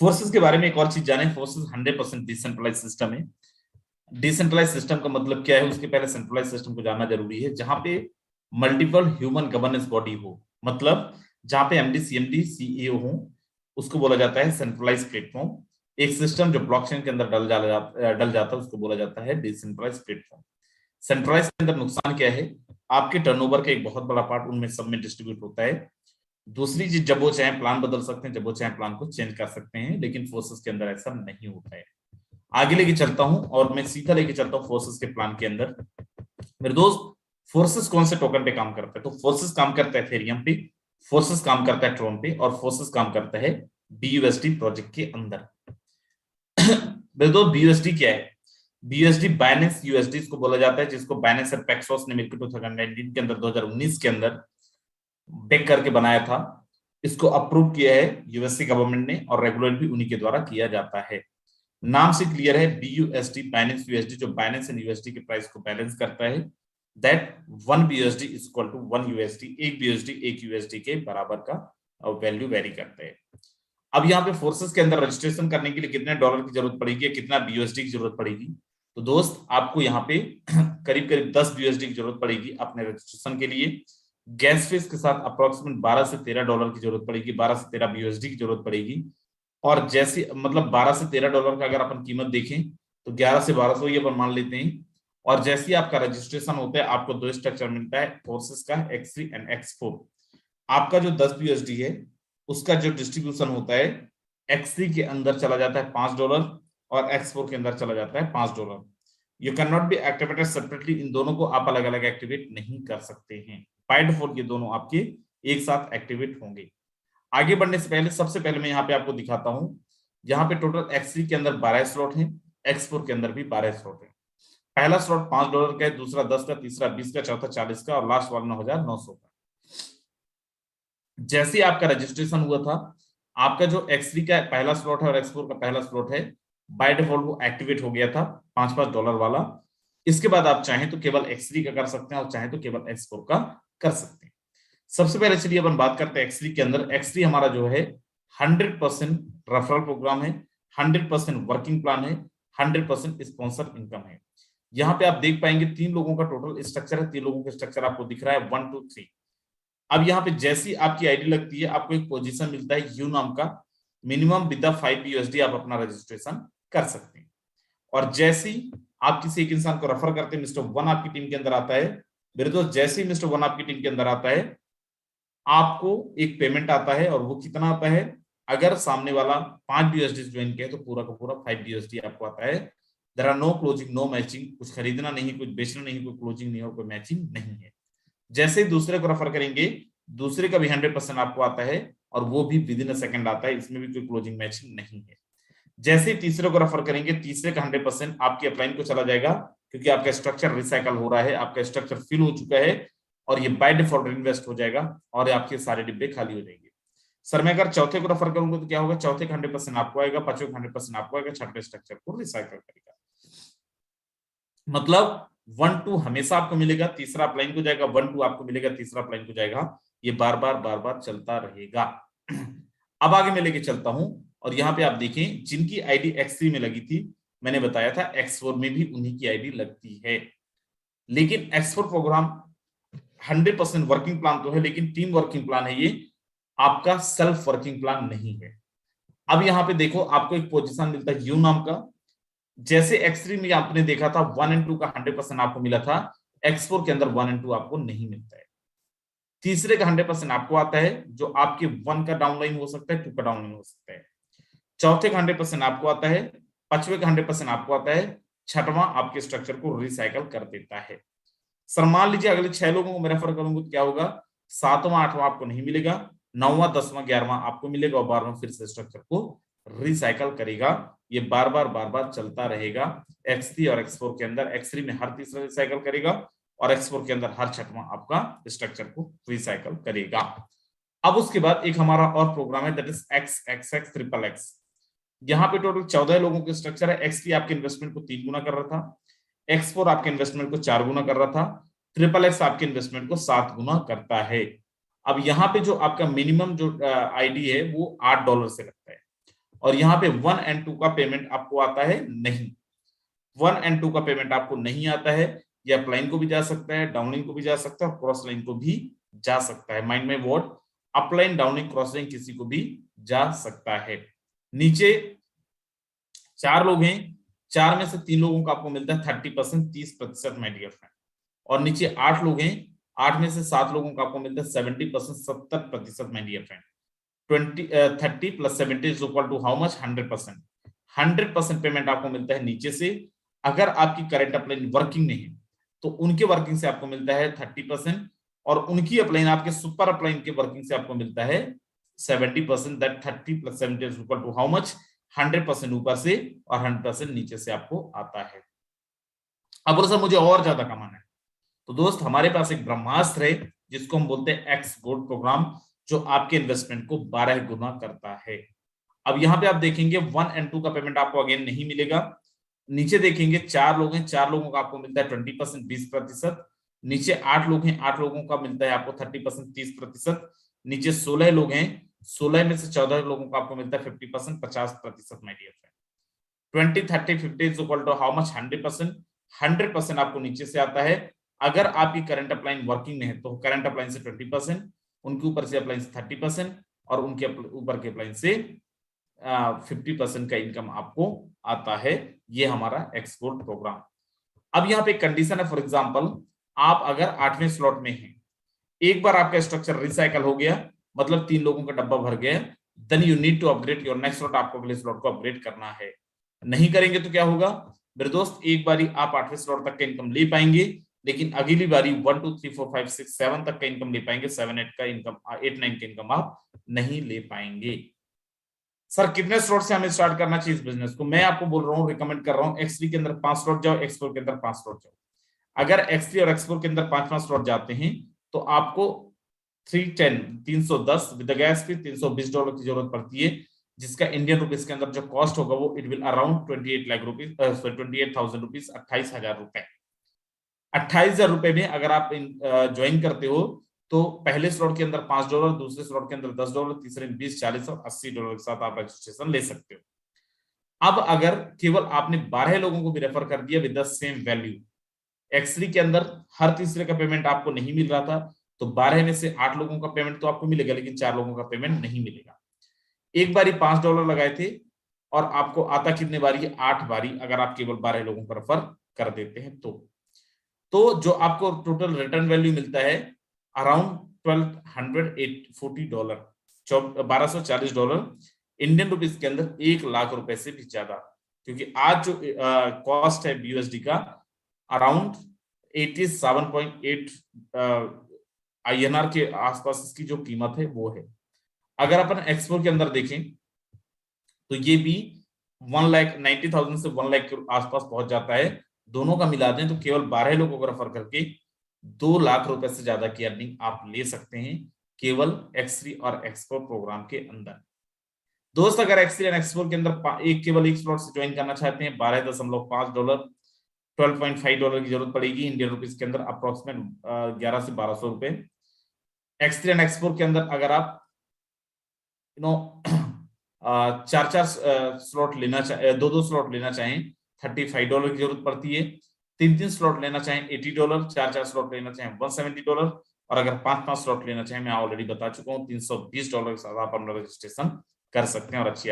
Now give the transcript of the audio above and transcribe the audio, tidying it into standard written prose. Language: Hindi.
फोर्सेस के बारे में एक और चीज जाने, फोर्सेस 100% डिसेंट्रलाइज सिस्टम है। डिसेंट्रलाइज सिस्टम का मतलब क्या है, उसके पहले सेंट्रलाइज सिस्टम को जानना जरूरी है, जहां पे मल्टीपल ह्यूमन गवर्नेंस बॉडी हो, मतलब जहां पे एमडी सीएमडी सीईओ हो, उसको बोला जाता है सेंट्रलाइज प्लेटफॉर्म। एक सिस्टम जो ब्लॉकचेन के अंदर डल जाता है उसको बोला जाता है डिसेंट्रलाइज प्लेटफॉर्म। सेंट्रलाइज के अंदर नुकसान क्या है, आपके टर्नओवर का एक बहुत बड़ा पार्ट उनमें सब में डिस्ट्रीब्यूट होता है। दूसरी चीज, जब वो चाहे प्लान बदल सकते हैं, जब वो चाहे प्लान को चेंज कर सकते हैं, लेकिन फोर्सेस के अंदर ऐसा नहीं होता है। आगे लेके चलता हूं और मैं सीधा लेके चलता हूं फोर्सेस के प्लान के अंदर। मेरे दोस्त, फोर्सेस कौन से टोकन पे काम करता है? तो फोर्सेस काम करता है एथेरियम पे, फोर्सेस काम करता है ट्रोन पे, और फोर्सेस काम करता है बीयूएसडी प्रोजेक्ट के अंदर। मेरे दोस्त, बीयूएसडी क्या है? बीयूएसडी बाइनेंस यूएसडी इसको बोला जाता है, जिसको बाइनेंस और पैक्सॉस ने मिलकर 2019 के अंदर 2019 के अंदर बेक करके बनाया था। इसको अप्रूव किया है यूएससी गवर्नमेंट ने, और रेगुलेट भी उन्हीं के द्वारा किया जाता है। नाम से क्लियर है, बीयूएसडी बाइनेंस यूएसडी, जो बाइनेंस एंड यूएसडी के प्राइस को बैलेंस करता है। That 1 BUSD is equal to 1 USD, एक बीयूएसडी एक यूएसडी के बराबर का वैल्यू वेरी करता है। अब यहाँ पे फोर्सेस के अंदर रजिस्ट्रेशन करने के लिए कितने डॉलर की जरूरत पड़ेगी, कितना बीयूएसडी की जरूरत पड़ेगी? तो दोस्त, आपको यहाँ पे करीब करीब 10 बीयूएसडी की जरूरत पड़ेगी अपने रजिस्ट्रेशन के लिए। गैस फीस के साथ अप्रोक्सीमेट 12 से 13 डॉलर की जरूरत पड़ेगी, 12 से 13 बीयूएसडी की जरूरत पड़ेगी। और जैसे मतलब 12 से 13 डॉलर का अगर अपन कीमत देखें तो 11 से 1200 ये अपन मान लेते हैं। और जैसे ही आपका रजिस्ट्रेशन होता है, आपको दो स्ट्रक्चर मिलता है फोर्सेस का, X3 एंड X4। आपका जो 10 बीयूएसडी है उसका जो डिस्ट्रीब्यूशन होता है, X3 के अंदर चला जाता है $5 और X4 के अंदर चला जाता है $5। You can not be activated separately, इन दोनों को आप अलग अलग एक्टिवेट नहीं कर सकते हैं। बाय डिफॉल्ट ये दोनों आपके एक साथ एक्टिवेट होंगे। आगे बढ़ने से पहले सबसे पहले मैं यहाँ पे आपको दिखाता हूं, यहाँ पे टोटल X3 के अंदर 12 स्लॉट हैं, X4 के अंदर भी 12 स्लॉट है। पहला स्लॉट $5 का है, दूसरा 10 का, तीसरा 20 का, चौथा 40 का, और लास्ट वाला 9,900 का। जैसे ही आपका रजिस्ट्रेशन हुआ था, आपका जो X3 का पहला स्लॉट है और X4 का पहला स्लॉट है, बाय डिफॉल्ट वो एक्टिवेट हो गया था $5 वाला। इसके बाद आप चाहें तो केवल X3 का कर सकते हैं और चाहें तो केवल X4 का कर सकते हैं। सबसे पहले चलिए अपन बात करते हैं X3 के अंदर। X3 हमारा जो है 100% रेफरल प्रोग्राम है, 100% वर्किंग प्लान है, 100% स्पॉन्सर इनकम है। यहाँ पे आप देख पाएंगे 3 लोगों का टोटल स्ट्रक्चर है, 3 लोगों का स्ट्रक्चर आपको दिख रहा है 1 2 3। अब यहाँ पे जैसी आपकी आईडी लगती है, आपको एक पोजीशन मिलता है यू नाम का, मिनिमम विद 5 यूएसडी आप अपना रजिस्ट्रेशन कर सकते हैं। और जैसी आप किसी एक इंसान को रेफर करते हैं, मिस्टर 1 आपकी टीम के अंदर आता है, मेरे दोस्त, जैसे ही मिस्टर 1 आपकी टीम के अंदर आता है, आपको एक पेमेंट आता है। और वो कितना आता है? अगर सामने वाला 5 बीयूएसडी ज्वाइन किया तो पूरा का पूरा 5 बीयूएसडी आपको आता है। There are no closing, no matching, कुछ खरीदना नहीं, कुछ बेचना नहीं, कोई क्लोजिंग नहीं और कोई मैचिंग नहीं है। जैसे ही दूसरे को रेफर करेंगे, दूसरे का भी 100% आपको आता है, और वो भी विद इन अ सेकंड आता है, इसमें भी कोई क्लोजिंग मैचिंग नहीं है। जैसे ही तीसरे को रेफर करेंगे, तीसरे का 100% आपकी अपलाइन को चला जाएगा, क्योंकि आपका स्ट्रक्चर रिसाइकल हो रहा है, आपका स्ट्रक्चर फिल हो चुका है, और ये बाय डिफॉल्ट इन्वेस्ट हो जाएगा और आपके सारे डिब्बे खाली हो जाएंगे। सर, मैं अगर चौथे को रेफर करूंगा तो क्या होगा? चौथे का 100% आपको आएगा, पांचवें का 100% आपको आएगा, छठे स्ट्रक्चर को रिसाइकल करेगा। मतलब 1 2 हमेशा आपको मिलेगा, तीसरा अपलाइन को जाएगा, 1 2 आपको मिलेगा, तीसरा अपलाइन को जाएगा। ये बार बार चलता रहेगा। अब आगे मैं लेके चलता हूं, और यहाँ पे आप देखें जिनकी आईडी X3 में लगी थी, मैंने बताया था X4 में भी उन्हीं की आईडी लगती है। लेकिन X4 प्रोग्राम 100% वर्किंग प्लान तो है, लेकिन टीम वर्किंग प्लान है, ये आपका सेल्फ वर्किंग प्लान नहीं है। अब यहाँ पे देखो, आपको एक पोजीशन मिलता है यू नाम का। जैसे X3 में आपने देखा था 1 और 2 का 100% आपको मिला था, X4 के अंदर 1 और 2 आपको नहीं मिलता है। तीसरे का 100% आपको आता है, जो आपके 1 का डाउनलाइन हो सकता है, 2 का डाउनलाइन हो सकता है। चौथे का 100% आपको आता है, पांचवे का 100% आपको आता है, छठवां आपके स्ट्रक्चर को रिसाइकल कर देता है। सर, मान लीजिए अगले 6 लोगों को मैं रेफर करूंगा तो क्या होगा? 7वां 8वां आपको नहीं मिलेगा, 9वां 10वां 11वां आपको मिलेगा, और 12वां फिर से स्ट्रक्चर को रिसाइकल करेगा। ये बार बार चलता रहेगा। X3 और X4 के अंदर X3 में हर तीसरा रिसाइकल करेगा, और X4 के अंदर हर छठवां आपका स्ट्रक्चर को रिसाइकल करेगा। अब उसके बाद एक हमारा और प्रोग्राम है, दैट इज XXX। यहाँ पे टोटल 14 लोगों के स्ट्रक्चर है। X3 आपके इन्वेस्टमेंट को 3 गुना कर रहा था, X4 आपके इन्वेस्टमेंट को 4 गुना कर रहा था, XXX आपके इन्वेस्टमेंट को 7 गुना करता है। अब यहाँ पे जो आपका मिनिमम जो आईडी है वो $8 से लगता है। और यहाँ पे 1 एंड 2 का पेमेंट आपको आता है नहीं, 1 एंड 2 का पेमेंट आपको नहीं आता है। ये अपलाइन को भी जा सकता है, डाउनलाइन को भी जा सकता है और क्रॉस लाइन को भी जा सकता है। माइंड में word upline, downline, cross line किसी को भी जा सकता है। नीचे 4 लोग हैं, 4 में से 3 लोगों का आपको मिलता है 30%, 30% माय डियर फ्रेंड। और नीचे 8 लोग हैं, 8 में से 7 लोगों का आपको मिलता है 70%, 70% my dear friend. 30 plus 70 is equal to how much? 100%। 100% payment आपको मिलता है नीचे से। अगर आपकी करंट अपलाइन वर्किंग नहीं है तो उनके वर्किंग से आपको मिलता है 30%, और उनकी अपलाइन आपके सुपर अपलाइन के वर्किंग से आपको मिलता है 70%। That 30 plus 70 is equal to how much? 100% ऊपर से और 100% नीचे से आपको आता है। अब सर मुझे और ज्यादा कमाना है, तो दोस्त हमारे पास एक ब्रह्मास्त्र है जिसको हम बोलते हैं एक्स गोल्ड प्रोग्राम, जो आपके इन्वेस्टमेंट को 12 गुना करता है। अब यहाँ पे आप देखेंगे 1 एंड 2 का पेमेंट आपको अगेन नहीं मिलेगा। नीचे देखेंगे 4 लोग हैं, 4 लोगों का आपको मिलता है 20%, 20%। नीचे 8 लोग हैं, 8 लोगों का मिलता है आपको 30%, 30%। नीचे 16 लोग हैं, 16 में से 14 लोगों का आपको मिलता है 50%, 50% my dear friend. 20, 30, 50 is equal to how much? 100%। 100% आपको नीचे से आता है। अगर आपकी करंट अपलाइन वर्किंग में है तो करंट अपलाइन से 20%, उनके ऊपर से अपलाइन से 30% और उनके ऊपर के अपलाइन से 50% का इनकम आपको आता है। ये हमारा एक्सपोर्ट प्रोग्राम। अब यहाँ पे कंडीशन है, फॉर एग्जांपल आप अगर 8वें स्लॉट में हैं, एक बार आपका स्ट्रक्चर रिसाइकल हो गया, मतलब 3 लोगों का डब्बा भर गया, then you need to upgrade your next slot. आपको अगले स्लॉट को अपग्रेड करना है। नहीं करेंगे तो क्या होगा मेरे दोस्त? एक बारी आप 8वें स्लॉट तक का इनकम ले पाएंगे, लेकिन अगली बारी 1 2 3 4 5 6 7 तक का इनकम ले पाएंगे, 7 8 का इनकम, 8 9 का इनकम आप नहीं ले पाएंगे। सर कितने स्लॉट से हमें स्टार्ट करना चाहिए इस बिजनेस को? मैं आपको बोल रहा हूँ, रिकमेंड कर रहा हूँ, X3 के अंदर 5 स्लॉट जाओ, X4 के अंदर 5 स्लॉट जाओ। अगर X3 और X4 के अंदर 5 स्लॉट जाते हैं तो आपको 310 विद गैस फी $320 की जरूरत पड़ती है, जिसका इंडियन रुपीस के अंदर जो कॉस्ट होगा वो it will around 28 lakh rupees, 28,000 rupees, 28,000 रुपए। 28,000 रुपए में अगर आप ज्वाइन करते हो तो पहले स्लॉट के अंदर $5, दूसरे स्लॉट के अंदर $10, तीसरे में 20, 40 और $80 के साथ आप रजिस्ट्रेशन ले सकते हो। अब अगर केवल आपने 12 लोगों को भी रेफर कर दिया with the same value, X3 के अंदर हर तीसरे का पेमेंट आपको नहीं मिल रहा था, तो 12 में से 8 लोगों का पेमेंट तो आपको मिलेगा, लेकिन 4 लोगों का पेमेंट नहीं मिलेगा। एक बारी $5 लगाए थे और आपको आता कितने बारी है? 8 बारी, अगर आप केवल 12 लोगों को रेफर कर देते हैं तो जो आपको टोटल रिटर्न वैल्यू मिलता है अराउंड $1,240, $1,240 इंडियन रुपीस के अंदर 1 लाख रुपए से भी ज्यादा, क्योंकि आज जो कॉस्ट है BUSD का अराउंड 87.8 INR के आसपास इसकी जो कीमत है वो है। अगर अपन एक्सपोर्ट के अंदर देखें तो ये भी 1,90,000 से 1 लाख के आसपास पहुंच जाता है। दोनों का मिला दें तो केवल 12 लोगों को रेफर करके 2 लाख रुपए से ज्यादा की अर्निंग आप ले सकते हैं केवल X3 और X4 प्रोग्राम के अंदर। दोस्त अगर X3 और X4 के अंदर केवल एक स्लॉट से ज्वाइन करना चाहते हैं, $12.5, $12.5 की जरूरत पड़ेगी इंडियन रुपीस के अंदर, अप्रोक्सीमेट 11 से 1200 रुपए। X3 और X4 के अंदर अगर आप चार स्लॉट लेना चाहे, दो स्लॉट लेना चाहें, $35 की जरूरत पड़ती है। 3 स्लॉट लेना चाहें $80, 4 स्लॉट लेना चाहें $170, और अगर 5 स्लॉट लेना चाहें, मैं ऑलरेडी बता चुका हूँ, $320 के साथ आप अपना रजिस्ट्रेशन कर सकते हैं और अच्छी